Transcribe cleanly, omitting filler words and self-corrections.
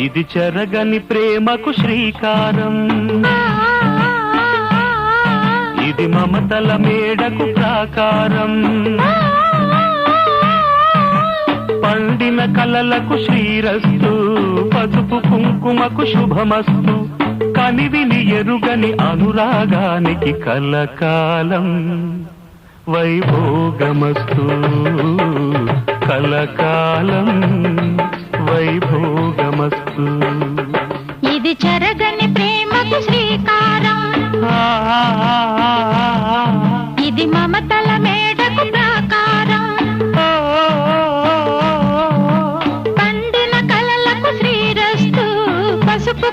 ఇది చెరగని ప్రేమకు శ్రీకారం, ఇది మమతల మేడకు ప్రాకారం, పండిన కలలకు శ్రీరస్తు, పసుపు కుంకుమకు శుభమస్తు, కనివిని ఎరుగని అనురాగానికి కలకాలం వైభోగమస్తు, కలకాలం వైభోగమస్తు. ఇది చెరగని ప్రేమకు శ్రీకారం, ఇది మమతల మేడకు ప్రాకారం, పండిన కలలకు శ్రీరస్తు, పసుపు